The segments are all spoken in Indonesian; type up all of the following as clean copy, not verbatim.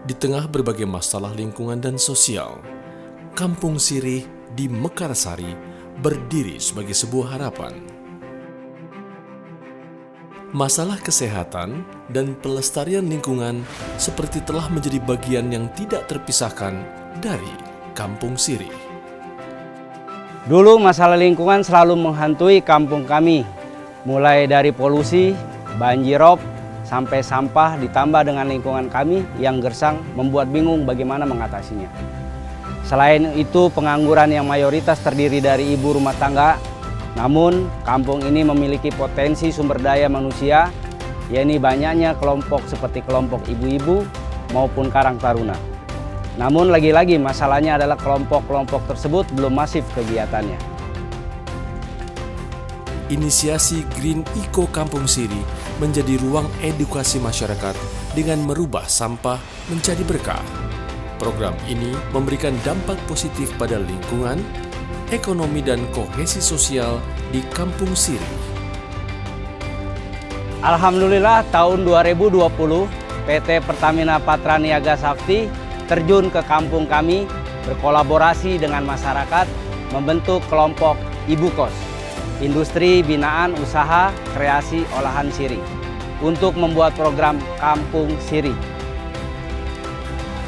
Di tengah berbagai masalah lingkungan dan sosial, Kampung Sirih di Mekarsari berdiri sebagai sebuah harapan. Masalah kesehatan dan pelestarian lingkungan seperti telah menjadi bagian yang tidak terpisahkan dari Kampung Sirih. Dulu masalah lingkungan selalu menghantui kampung kami, mulai dari polusi, banjirop, sampai sampah ditambah dengan lingkungan kami yang gersang membuat bingung bagaimana mengatasinya. Selain itu pengangguran yang mayoritas terdiri dari ibu rumah tangga. Namun, kampung ini memiliki potensi sumber daya manusia, yakni banyaknya kelompok seperti kelompok ibu-ibu maupun karang taruna. Namun, lagi-lagi masalahnya adalah kelompok-kelompok tersebut belum masif kegiatannya. Inisiasi Green Eco Kampung Sirih menjadi ruang edukasi masyarakat dengan merubah sampah menjadi berkah. Program ini memberikan dampak positif pada lingkungan, ekonomi dan kohesi sosial di Kampung Sirih. Alhamdulillah tahun 2020 PT Pertamina Patra Niaga Sakti terjun ke kampung kami berkolaborasi dengan masyarakat membentuk kelompok Ibu Kos, Industri Binaan Usaha Kreasi Olahan Sirih, untuk membuat program Kampung Sirih.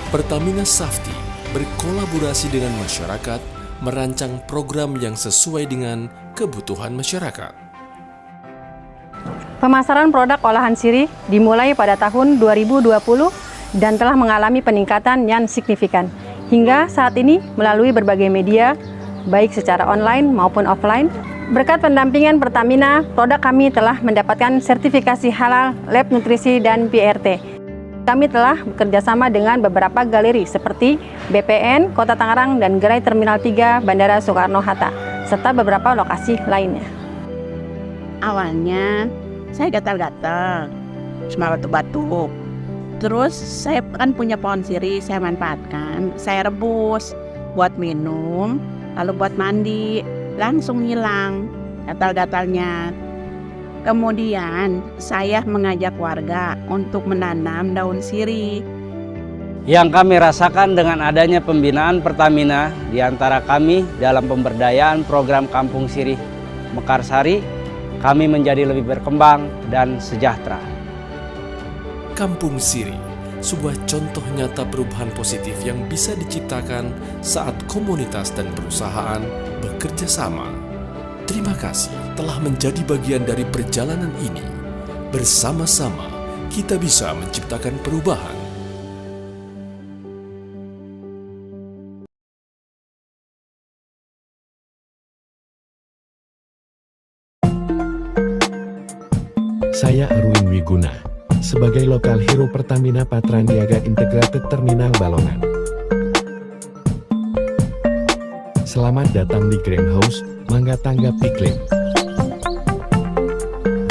Pertamina Safti berkolaborasi dengan masyarakat merancang program yang sesuai dengan kebutuhan masyarakat. Pemasaran produk olahan sirih dimulai pada tahun 2020 dan telah mengalami peningkatan yang signifikan. Hingga saat ini melalui berbagai media, baik secara online maupun offline, berkat pendampingan Pertamina, produk kami telah mendapatkan sertifikasi halal, lab nutrisi, dan PRT. Kami telah bekerjasama dengan beberapa galeri seperti BPN, Kota Tangerang, dan Gerai Terminal 3 Bandara Soekarno-Hatta, serta beberapa lokasi lainnya. Awalnya saya gatal-gatal, cuma batuk-batuk. Terus saya kan punya pohon sirih, saya manfaatkan, saya rebus buat minum, lalu buat mandi, langsung hilang gatal-gatalnya. Kemudian saya mengajak warga untuk menanam daun sirih. Yang kami rasakan dengan adanya pembinaan Pertamina di antara kami dalam pemberdayaan program Kampung Sirih Mekarsari, kami menjadi lebih berkembang dan sejahtera. Kampung Sirih, sebuah contoh nyata perubahan positif yang bisa diciptakan saat komunitas dan perusahaan bekerja sama. Terima kasih telah menjadi bagian dari perjalanan ini. Bersama-sama kita bisa menciptakan perubahan. Saya Arwin Wiguna, sebagai Lokal Hero Pertamina Patra Niaga Integrated Terminal Balongan. Selamat datang di Greenhouse, Mangga Tanggap Iklim.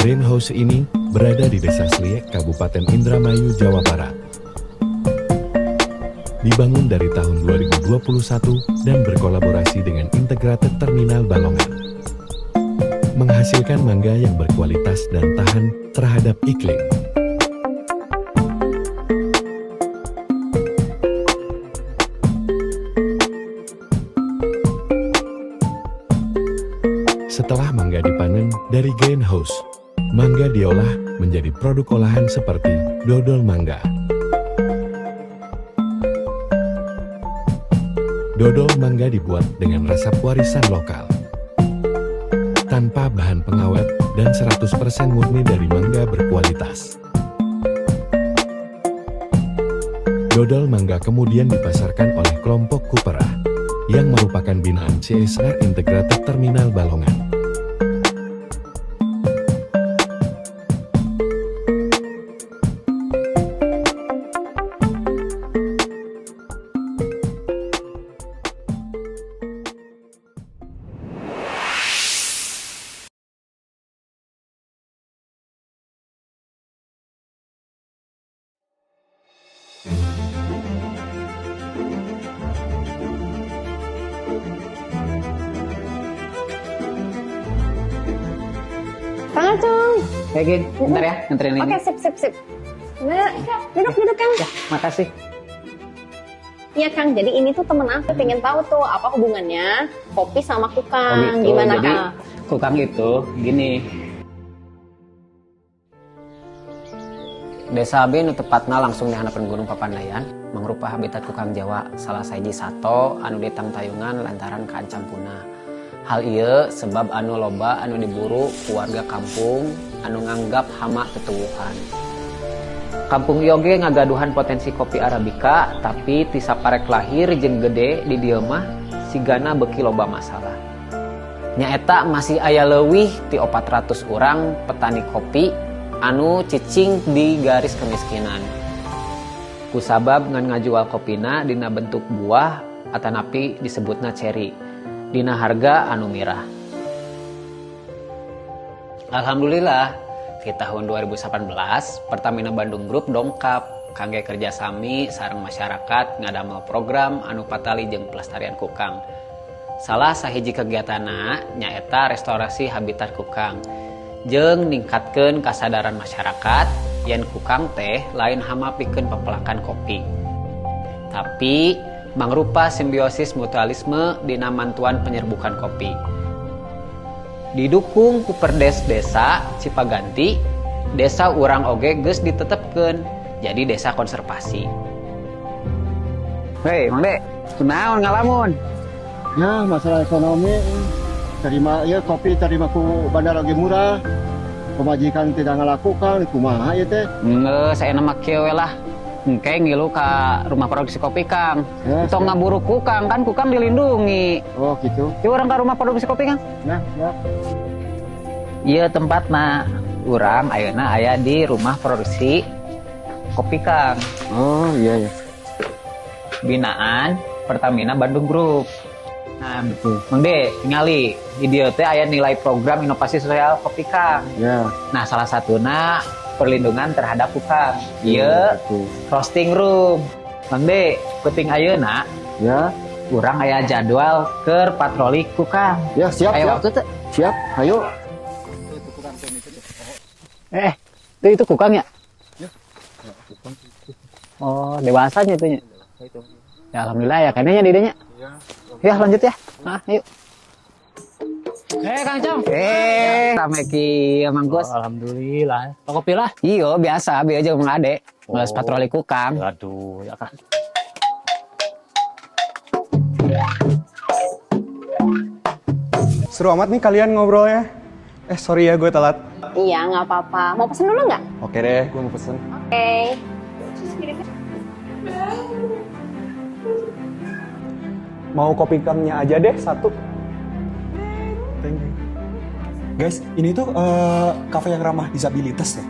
Greenhouse ini berada di Desa Sliek, Kabupaten Indramayu, Jawa Barat. Dibangun dari tahun 2021 dan berkolaborasi dengan Integrated Terminal Balongan. Menghasilkan mangga yang berkualitas dan tahan terhadap iklim. Setelah mangga dipanen dari greenhouse, mangga diolah menjadi produk olahan seperti dodol mangga. Dodol mangga dibuat dengan resep warisan lokal, tanpa bahan pengawet dan 100% murni dari mangga berkualitas. Dodol mangga kemudian dipasarkan oleh kelompok Kupera, yang merupakan binaan CSR Integrated Terminal Balongan. Kang Acung. Gin, bentar ya, nganterin ini. Oke, sip. Nah, duduk Kang. Ya, makasih. Iya Kang, jadi ini tuh temen aku pengen tahu tuh apa hubungannya kopi sama kukang. Gimana Jadi, Kang? kukang itu gini. Desa Abi nu tepatna langsung di hanapan Gunung Papandayan mangrupa habitat kukang Jawa salah sahiji sato anu ditang tayungan lantaran kaancam punah. Hal ieu sebab anu loba anu diburu ku warga kampung anu nganggap hama tutuwuhan. Kampung ieu ge ngagaduhan potensi kopi Arabica tapi ti saparek lahir jeung gede di dieu mah sigana beuki loba masalah. Nyaeta masih aya leuwih ti 400 urang petani kopi anu cicing di garis kemiskinan. Kusabab ngan ngajual kopina dina bentuk buah atanapi disebutna ceri. Dina harga anu mirah. Alhamdulillah, di tahun 2018 Pertamina Bandung Group dongkap kangge kerjasami sareng masyarakat ngadamel program anu patali jeung pelestarian kukang. Salah sahiji kegiatanna nyaeta restorasi habitat kukang. Jeung ningkatkeun kasadaran masyarakat yen kukang teh lain hama pikeun pepelakan kopi. Tapi mangrupa simbiosis mutualisme dina mantuan penyerbukan kopi. Didukung ku Perdes Desa Cipaganti, desa urang oge geus ditetepkeun jadi desa konservasi. Hei, Mang Dek, kunaon ngalamun? Ya, masalah ekonomi terima ya kopi terima ku bandar lagi murah. Pemajikan tidak ngelakukan kumaha ya teh. Geus saya nama kieu we lah. Engke ngilu ka rumah produksi kopi Kang. Ya, Tong ngaburu kukang kan kukang dilindungi. Oh gitu. Ieu urang ka rumah produksi kopi Kang. Nah, ya. Ieu tempatna urang ayeuna aya di rumah produksi kopi Kang. Oh iya ya. Binaan Pertamina Bandung Group. Nah, betul. Mang De, tingali di dieu teh aya nilai program inovasi sosial kopi Kang. Ya. Nah, salah satuna perlindungan terhadap kukang. Iya, Ieu betul. roasting room. Mang De, penting ayeuna Ya. urang aya jadwal keur patroli kukang. Ya, siap, Aya siap. waktu teh. Siap, ayo. Itu kukang ya? Oh, dewasanya itu nya. Ya alhamdulillah ya kayaknya di idenya. Ya lanjut ya. Nah, yuk. Kang Cong. Rame ki Mang Gus. Alhamdulillah. Kopi lah. Iyo biasa, biar aja Mang Ade. Ngeles patroli kukang. Aduh, ya Kang. Seru amat nih kalian ngobrolnya. Sorry ya gue telat. Iya, nggak apa-apa. Mau pesen dulu nggak? Oke deh, gue mau pesen. Oke. Mau kopi kangnya aja deh, satu. Thank you. Guys, ini tuh kafe yang ramah disabilitas ya.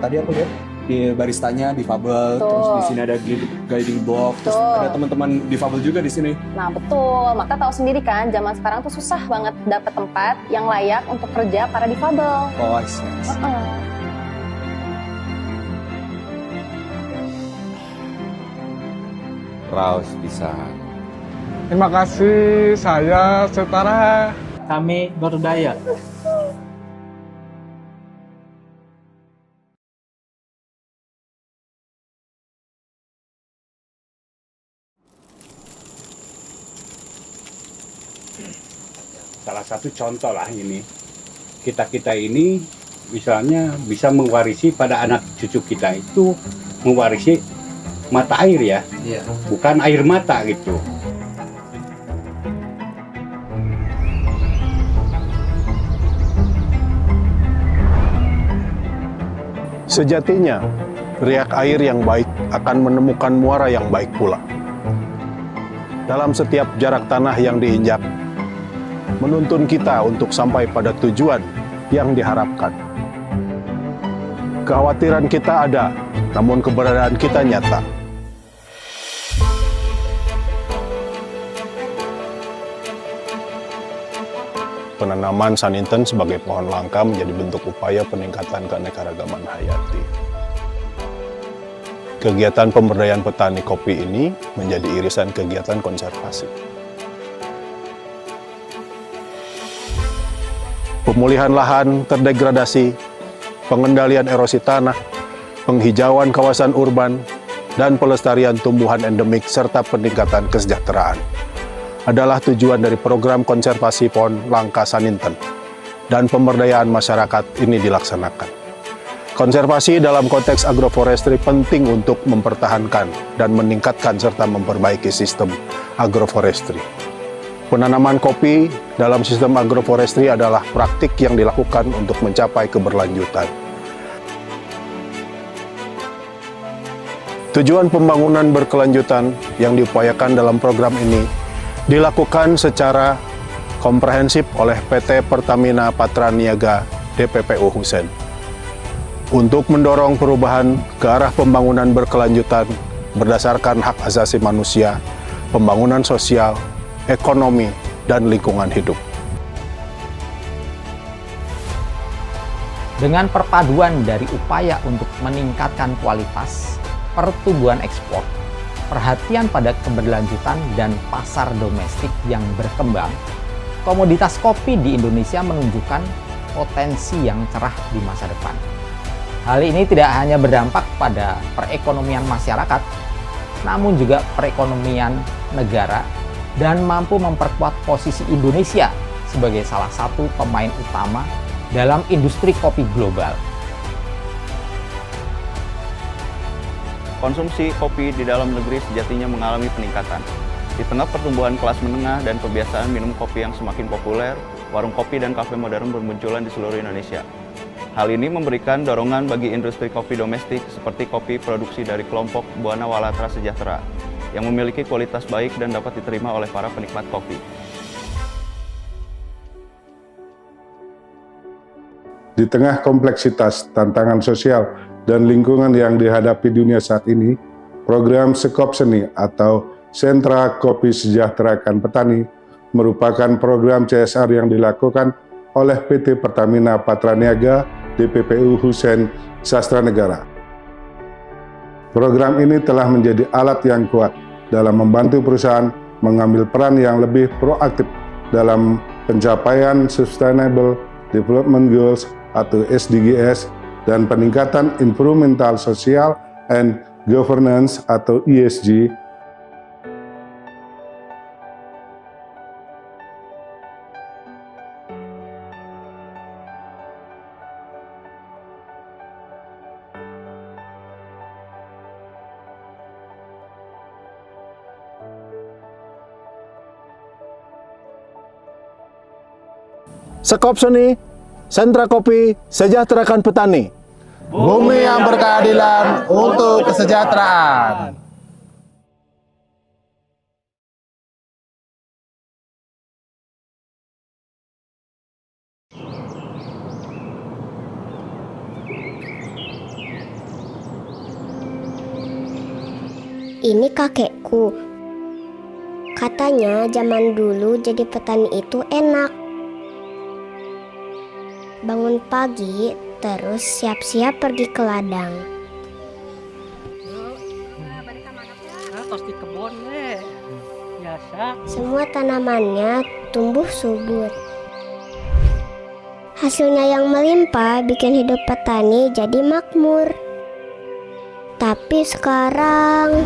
Tadi aku lihat di baristanya difabel, Betul. terus di sini ada guiding block, terus Betul. ada teman-teman difabel juga di sini. Nah betul, maka tahu sendiri kan, zaman sekarang tuh susah banget dapat tempat yang layak untuk kerja para difabel. Oh, I see. Raus bisa. Terima kasih, saya Setara. Kami berdaya. Salah satu contoh lah ini. Kita ini misalnya bisa mewarisi pada anak cucu kita itu mewarisi mata air ya. Bukan air mata gitu. Sejatinya, riak air yang baik akan menemukan muara yang baik pula. Dalam setiap jarak tanah yang diinjak, menuntun kita untuk sampai pada tujuan yang diharapkan. Kekhawatiran kita ada, namun keberadaan kita nyata. Penanaman saninten sebagai pohon langka menjadi bentuk upaya peningkatan keanekaragaman hayati. Kegiatan pemberdayaan petani kopi ini menjadi irisan kegiatan konservasi. Pemulihan lahan terdegradasi, pengendalian erosi tanah, penghijauan kawasan urban, dan pelestarian tumbuhan endemik serta peningkatan kesejahteraan adalah tujuan dari program konservasi pohon langka Saninten dan pemberdayaan masyarakat ini dilaksanakan. Konservasi dalam konteks agroforestry penting untuk mempertahankan dan meningkatkan serta memperbaiki sistem agroforestry. Penanaman kopi dalam sistem agroforestry adalah praktik yang dilakukan untuk mencapai keberlanjutan. Tujuan pembangunan berkelanjutan yang diupayakan dalam program ini dilakukan secara komprehensif oleh PT Pertamina Patraniaga DPPU Husen untuk mendorong perubahan ke arah pembangunan berkelanjutan berdasarkan hak asasi manusia, pembangunan sosial, ekonomi, dan lingkungan hidup. Dengan perpaduan dari upaya untuk meningkatkan kualitas, pertumbuhan ekspor, perhatian pada keberlanjutan dan pasar domestik yang berkembang, komoditas kopi di Indonesia menunjukkan potensi yang cerah di masa depan. Hal ini tidak hanya berdampak pada perekonomian masyarakat, namun juga perekonomian negara dan mampu memperkuat posisi Indonesia sebagai salah satu pemain utama dalam industri kopi global. Konsumsi kopi di dalam negeri sejatinya mengalami peningkatan. Di tengah pertumbuhan kelas menengah dan kebiasaan minum kopi yang semakin populer, warung kopi dan kafe modern bermunculan di seluruh Indonesia. Hal ini memberikan dorongan bagi industri kopi domestik seperti kopi produksi dari kelompok Buana Walatra Sejahtera yang memiliki kualitas baik dan dapat diterima oleh para penikmat kopi. Di tengah kompleksitas, tantangan sosial, dan lingkungan yang dihadapi dunia saat ini, program Sekopseni atau Sentra Kopi Sejahterakan Petani merupakan program CSR yang dilakukan oleh PT Pertamina Patraniaga DPPU Husen Sastra Negara. Program ini telah menjadi alat yang kuat dalam membantu perusahaan mengambil peran yang lebih proaktif dalam pencapaian Sustainable Development Goals atau SDGs dan peningkatan environmental, social, and governance atau ESG. Sekopseni, Sentra Kopi Sejahterakan Petani. Bumi yang berkeadilan untuk kesejahteraan. Ini kakekku. Katanya zaman dulu jadi petani itu enak. Bangun pagi, terus siap-siap pergi ke ladang. Tos di kebun biasa. Semua tanamannya tumbuh subur. Hasilnya yang melimpah bikin hidup petani jadi makmur. Tapi sekarang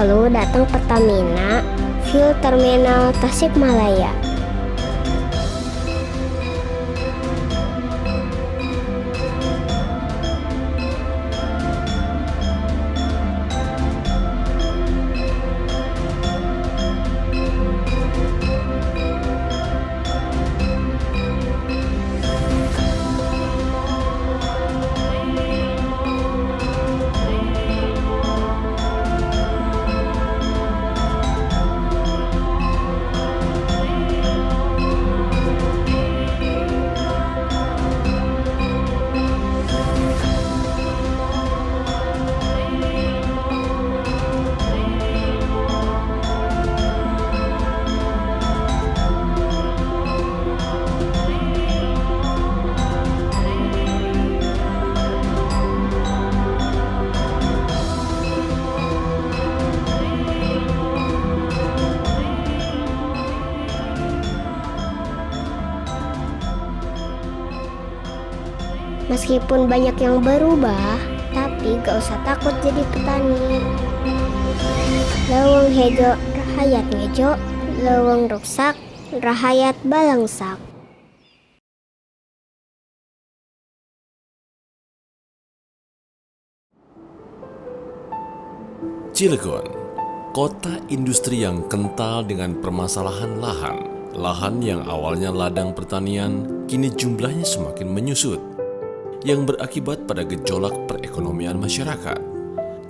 lalu datang Pertamina, Fuel Terminal Tasikmalaya. Meskipun banyak yang berubah, tapi gak usah takut jadi petani. Lawang hejo, rahayat ngejo. Lawang ruksak, rahayat balangsak. Cilegon, kota industri yang kental dengan permasalahan lahan. Lahan yang awalnya ladang pertanian, kini jumlahnya semakin menyusut, yang berakibat pada gejolak perekonomian masyarakat.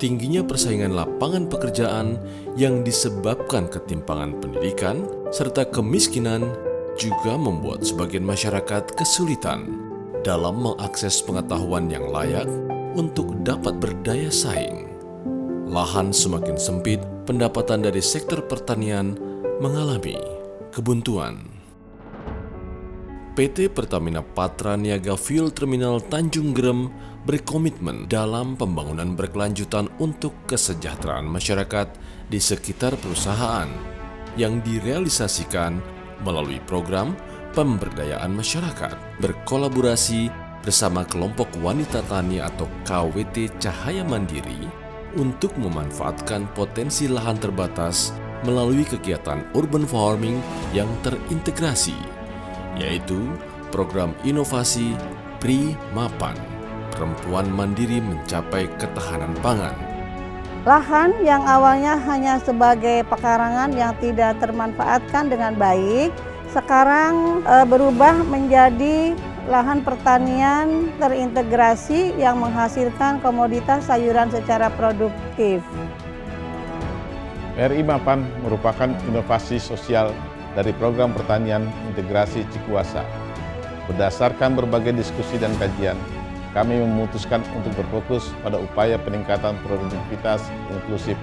Tingginya persaingan lapangan pekerjaan yang disebabkan ketimpangan pendidikan serta kemiskinan juga membuat sebagian masyarakat kesulitan dalam mengakses pengetahuan yang layak untuk dapat berdaya saing. Lahan semakin sempit, pendapatan dari sektor pertanian mengalami kebuntuan. PT Pertamina Patra Niaga Fuel Terminal Tanjung Gerem berkomitmen dalam pembangunan berkelanjutan untuk kesejahteraan masyarakat di sekitar perusahaan yang direalisasikan melalui program pemberdayaan masyarakat berkolaborasi bersama kelompok wanita tani atau KWT Cahaya Mandiri untuk memanfaatkan potensi lahan terbatas melalui kegiatan urban farming yang terintegrasi, yaitu program inovasi Primapan, perempuan mandiri mencapai ketahanan pangan. Lahan yang awalnya hanya sebagai pekarangan yang tidak termanfaatkan dengan baik, sekarang berubah menjadi lahan pertanian terintegrasi yang menghasilkan komoditas sayuran secara produktif. RI Mapan merupakan inovasi sosial dari program pertanian integrasi Cikuasa. Berdasarkan berbagai diskusi dan kajian, kami memutuskan untuk berfokus pada upaya peningkatan produktivitas inklusif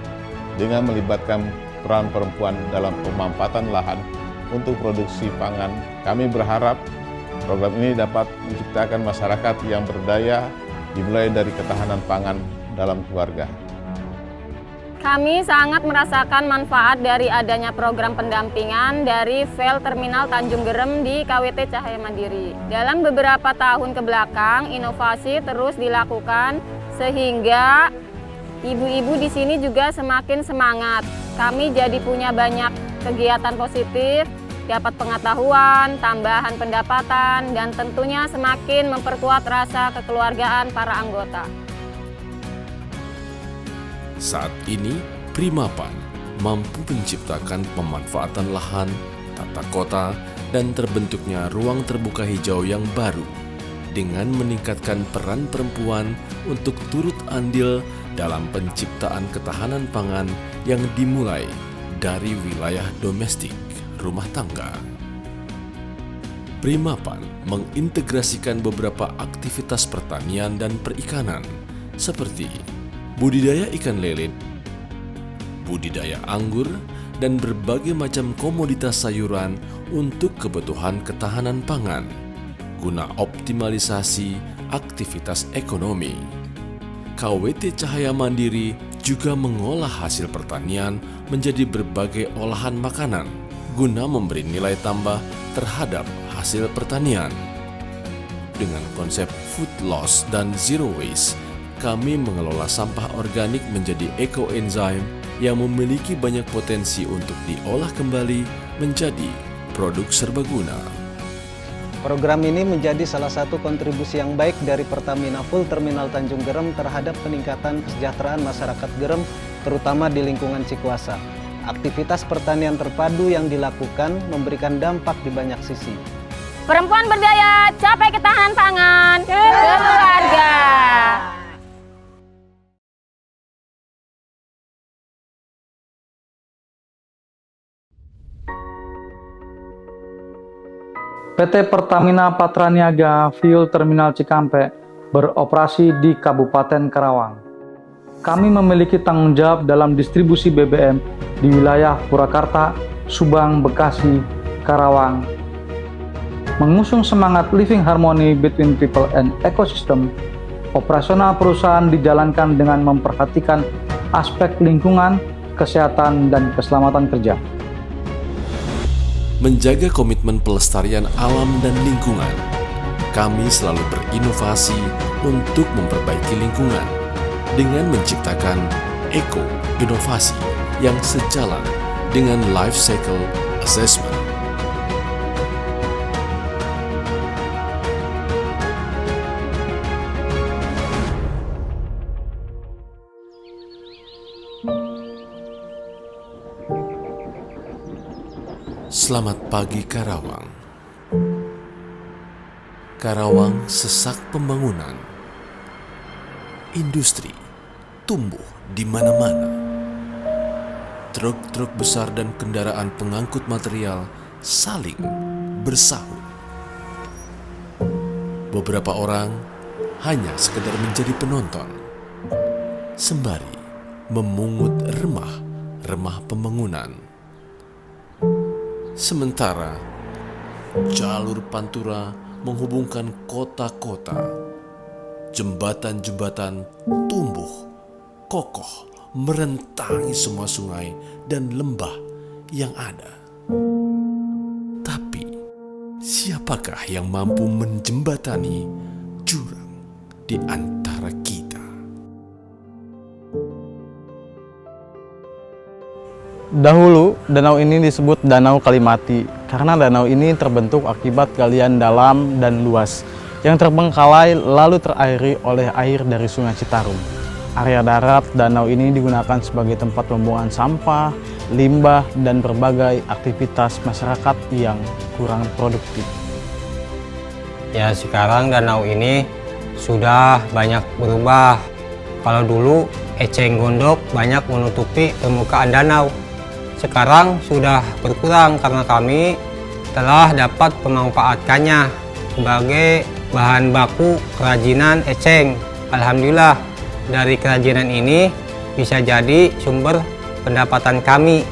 dengan melibatkan peran perempuan dalam pemanfaatan lahan untuk produksi pangan. Kami berharap program ini dapat menciptakan masyarakat yang berdaya dimulai dari ketahanan pangan dalam keluarga. Kami sangat merasakan manfaat dari adanya program pendampingan dari FEL Terminal Tanjung Gerem di KWT Cahaya Mandiri. Dalam beberapa tahun kebelakang, inovasi terus dilakukan sehingga ibu-ibu di sini juga semakin semangat. Kami jadi punya banyak kegiatan positif, dapat pengetahuan, tambahan pendapatan, dan tentunya semakin memperkuat rasa kekeluargaan para anggota. Saat ini, Primapan mampu menciptakan pemanfaatan lahan, tata kota, dan terbentuknya ruang terbuka hijau yang baru dengan meningkatkan peran perempuan untuk turut andil dalam penciptaan ketahanan pangan yang dimulai dari wilayah domestik rumah tangga. Primapan mengintegrasikan beberapa aktivitas pertanian dan perikanan seperti budidaya ikan lele, budidaya anggur, dan berbagai macam komoditas sayuran untuk kebutuhan ketahanan pangan guna optimalisasi aktivitas ekonomi. KWT Cahaya Mandiri juga mengolah hasil pertanian menjadi berbagai olahan makanan guna memberi nilai tambah terhadap hasil pertanian. Dengan konsep food loss dan zero waste, kami mengelola sampah organik menjadi ekoenzim yang memiliki banyak potensi untuk diolah kembali menjadi produk serbaguna. Program ini menjadi salah satu kontribusi yang baik dari Pertamina Fuel Terminal Tanjung Gerem terhadap peningkatan kesejahteraan masyarakat Gerem, terutama di lingkungan Cikuasa. Aktivitas pertanian terpadu yang dilakukan memberikan dampak di banyak sisi. Perempuan berdaya, capai ketahanan pangan, keluarga. PT Pertamina Patra Niaga Fuel Terminal Cikampek beroperasi di Kabupaten Karawang. Kami memiliki tanggung jawab dalam distribusi BBM di wilayah Purwakarta, Subang, Bekasi, Karawang. Mengusung semangat living harmony between people and ecosystem, operasional perusahaan dijalankan dengan memperhatikan aspek lingkungan, kesehatan, dan keselamatan kerja. Menjaga komitmen pelestarian alam dan lingkungan, kami selalu berinovasi untuk memperbaiki lingkungan dengan menciptakan eko-inovasi yang sejalan dengan life cycle assessment. Selamat pagi Karawang. Karawang sesak pembangunan. Industri tumbuh di mana-mana. Truk-truk besar dan kendaraan pengangkut material saling bersahut. Beberapa orang hanya sekedar menjadi penonton, sembari memungut remah pembangunan. Sementara jalur pantura menghubungkan kota-kota, jembatan-jembatan tumbuh kokoh merentangi semua sungai dan lembah yang ada. Tapi siapakah yang mampu menjembatani jurang di antara kita? Dahulu, danau ini disebut Danau Kalimati karena danau ini terbentuk akibat galian dalam dan luas yang terbengkalai lalu terairi oleh air dari Sungai Citarum. Area darat danau ini digunakan sebagai tempat pembuangan sampah, limbah, dan berbagai aktivitas masyarakat yang kurang produktif. Ya, sekarang danau ini sudah banyak berubah. Kalau dulu eceng gondok banyak menutupi permukaan danau. Sekarang sudah berkurang karena kami telah dapat memanfaatkannya sebagai bahan baku kerajinan eceng. Alhamdulillah, dari kerajinan ini bisa jadi sumber pendapatan kami.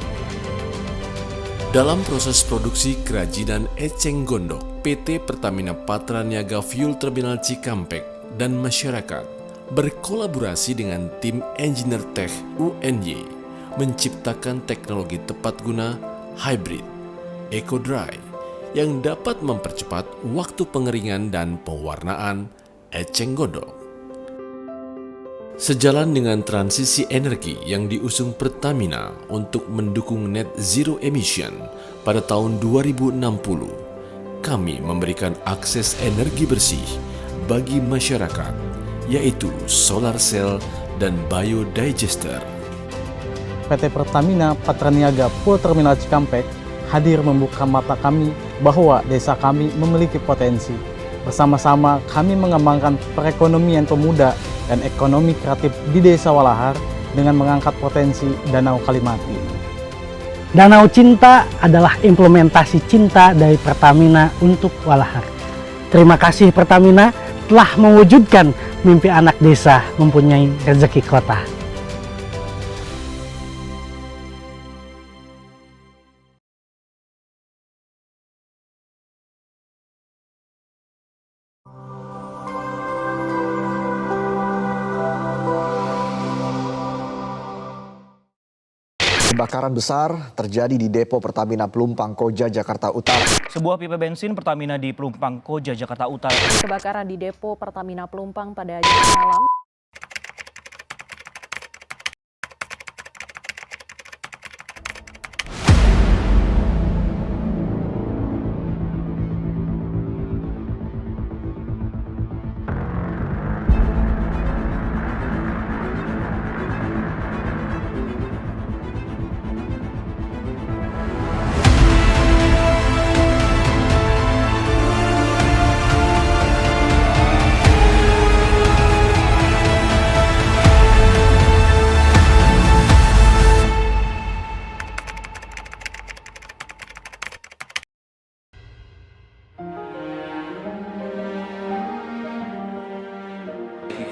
Dalam proses produksi kerajinan eceng gondok, PT Pertamina Patraniaga Fuel Terminal Cikampek dan masyarakat berkolaborasi dengan tim Engineer Tech UNY menciptakan teknologi tepat guna hybrid Eco Dry yang dapat mempercepat waktu pengeringan dan pewarnaan eceng gondok. Sejalan dengan transisi energi yang diusung Pertamina untuk mendukung net zero emission pada tahun 2060, kami memberikan akses energi bersih bagi masyarakat, yaitu solar cell dan biodigester. PT Pertamina Patraniaga Fuel Terminal Cikampek hadir membuka mata kami bahwa desa kami memiliki potensi. Bersama-sama kami mengembangkan perekonomian pemuda dan ekonomi kreatif di Desa Walahar dengan mengangkat potensi Danau Kalimati. Danau Cinta adalah implementasi cinta dari Pertamina untuk Walahar. Terima kasih Pertamina telah mewujudkan mimpi anak desa mempunyai rezeki kota. Kebakaran besar terjadi di depo Pertamina Pelumpang Koja, Jakarta Utara. Sebuah pipa bensin Pertamina di Pelumpang Koja, Jakarta Utara. Kebakaran di depo Pertamina Pelumpang pada Jumat malam.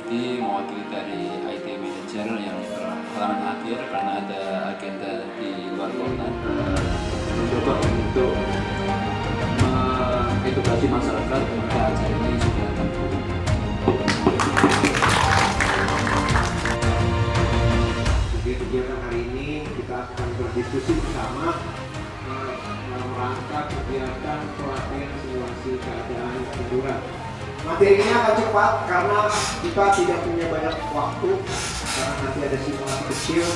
Mewakili dari IT Manager yang berhalangan hadir karena ada agenda di luar kota, mencoba untuk mengedukasi masyarakat bahwa acara ini sudah akan Jadi kegiatan hari ini kita akan berdiskusi bersama dalam rangka kegiatan pelatihan simulasi keadaan darurat Materinya akan cepat karena kita tidak punya banyak waktu, karena nanti ada simulasi kecil.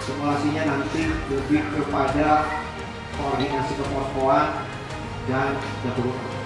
Simulasinya nanti lebih kepada koordinasi keposkoan dan dapur umum.